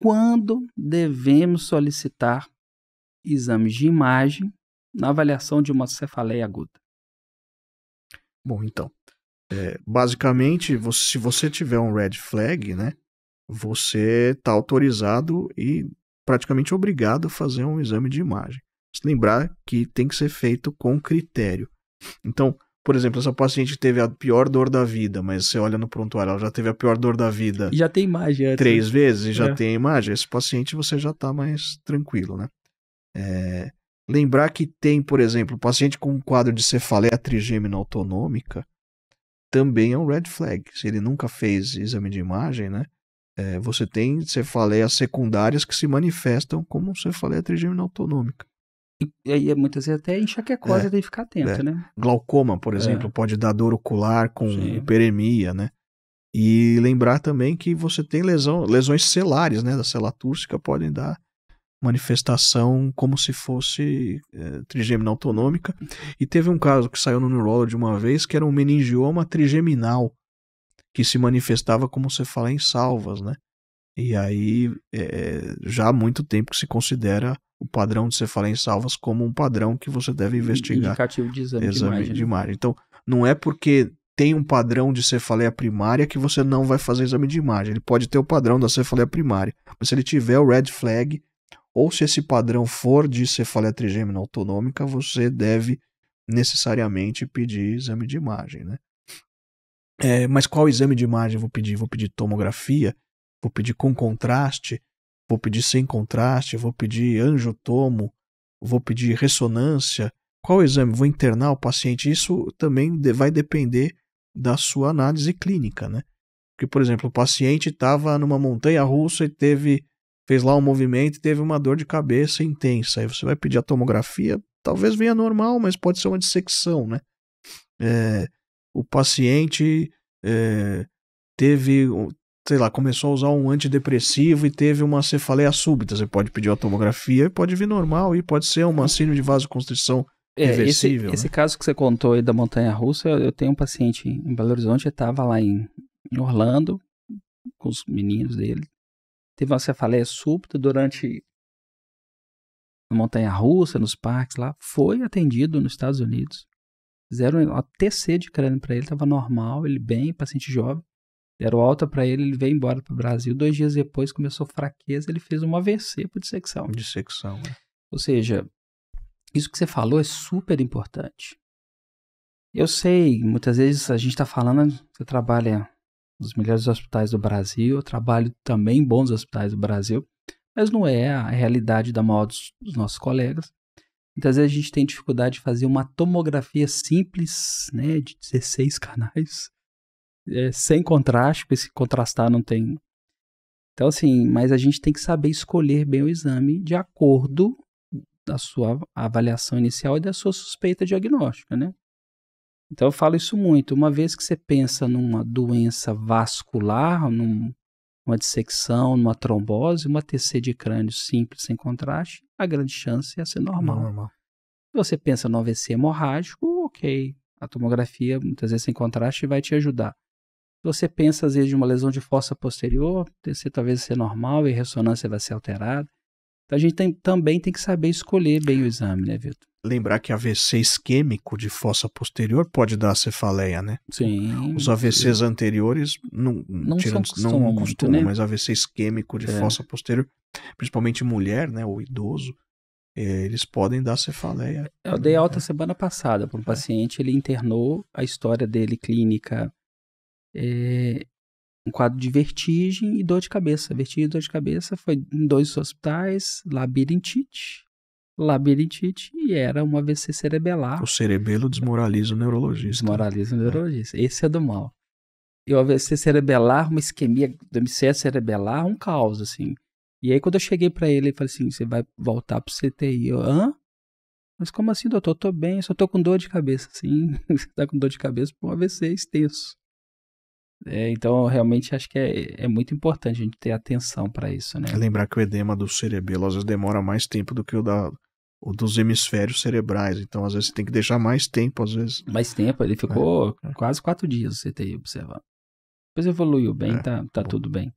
quando devemos solicitar exames de imagem na avaliação de uma cefaleia aguda? Bom, então, basicamente, se você tiver um red flag, né, você está autorizado e praticamente obrigado a fazer um exame de imagem. Se lembrar que tem que ser feito com critério. Então, por exemplo, essa paciente teve a pior dor da vida, mas você olha no prontuário, ela já teve a pior dor da vida E já tem imagem antes, 3 vezes e já É. tem a imagem, esse paciente você já está mais tranquilo, né? Lembrar que tem, por exemplo, paciente com um quadro de cefaleia trigêmina autonômica também é um red flag. Se ele nunca fez exame de imagem, né? Você tem cefaleias secundárias que se manifestam como cefaleia trigêmina autonômica. E aí, muitas vezes, até enxaquecose tem que ficar atento, né? Glaucoma, por exemplo, pode dar dor ocular com Sim. hiperemia, né? E lembrar também que você tem lesões celares, né? Da célula túrcica podem dar manifestação como se fosse trigêmina autonômica. E teve um caso que saiu no Neurology uma vez, que era um meningioma trigeminal, que se manifestava como cefaleia em salvas, né? E aí, já há muito tempo que se considera o padrão de cefaleia em salvas como um padrão que você deve investigar. Indicativo de exame de imagem. Então, não é porque tem um padrão de cefaleia primária que você não vai fazer exame de imagem. Ele pode ter o padrão da cefaleia primária, mas se ele tiver o red flag, ou se esse padrão for de cefaleia trigêmina autonômica, você deve necessariamente pedir exame de imagem, né? Mas qual exame de imagem eu vou pedir? Vou pedir tomografia? Vou pedir com contraste? Vou pedir sem contraste? Vou pedir angiotomo? Vou pedir ressonância? Qual exame? Vou internar o paciente? Isso também vai depender da sua análise clínica, né? Porque, por exemplo, o paciente estava numa montanha-russa e fez lá um movimento e teve uma dor de cabeça intensa. Aí você vai pedir a tomografia, talvez venha normal, mas pode ser uma dissecção, né? O paciente teve, sei lá, começou a usar um antidepressivo e teve uma cefaleia súbita. Você pode pedir a tomografia e pode vir normal e pode ser uma síndrome de vasoconstrição reversível. Esse caso que você contou aí da montanha-russa, eu tenho um paciente em Belo Horizonte, ele estava lá em Orlando com os meninos dele. Teve uma cefaleia súbita durante a montanha-russa, nos parques lá. Foi atendido nos Estados Unidos. Fizeram uma TC de crânio para ele, estava normal, ele bem, paciente jovem. Deram alta para ele veio embora para o Brasil. 2 dias depois começou fraqueza, ele fez uma AVC por dissecção. Ou seja, isso que você falou é super importante. Eu sei, muitas vezes a gente está falando, você trabalha nos melhores hospitais do Brasil, eu trabalho também em bons hospitais do Brasil, mas não é a realidade da maioria dos nossos colegas. Muitas vezes a gente tem dificuldade de fazer uma tomografia simples, né, de 16 canais, sem contraste, porque se contrastar não tem. Então, assim, mas a gente tem que saber escolher bem o exame de acordo da sua avaliação inicial e da sua suspeita diagnóstica, né? Então, eu falo isso muito. Uma vez que você pensa numa doença vascular, numa dissecção, numa trombose, uma TC de crânio simples, sem contraste, a grande chance é ser normal. Se você pensa no AVC hemorrágico, ok. A tomografia, muitas vezes sem contraste, vai te ajudar. Se você pensa, às vezes, de uma lesão de fossa posterior, TC talvez ser normal e a ressonância vai ser alterada. Então, a gente também tem que saber escolher bem o exame, né, Vitor? Lembrar que AVC isquêmico de fossa posterior pode dar cefaleia, né? Sim. Os AVCs anteriores não costumam muito, né? Mas AVC isquêmico de fossa posterior, principalmente mulher, né, ou idoso, eles podem dar cefaleia. Eu dei alta semana passada para um paciente, ele internou, a história dele clínica, um quadro de vertigem e dor de cabeça. Vertigem e dor de cabeça foi em 2 hospitais, labirintite e era um AVC cerebelar. O cerebelo desmoraliza o neurologista. Desmoraliza o neurologista. Esse é do mal. E o AVC cerebelar, uma isquemia do hemisfério cerebelar, um caos, assim. E aí, quando eu cheguei pra ele falei assim, você vai voltar pro CTI. Eu, hã? Mas como assim, doutor? Eu tô bem, só tô com dor de cabeça. Sim, você tá com dor de cabeça por um AVC extenso. Então, realmente, acho que é muito importante a gente ter atenção para isso, né? Lembrar que o edema do cerebelo, às vezes, demora mais tempo do que o dos hemisférios cerebrais. Então, às vezes, você tem que deixar mais tempo, às vezes. Mais tempo, ele ficou quase 4 dias no CTI observando. Depois evoluiu bem, tá tudo bem.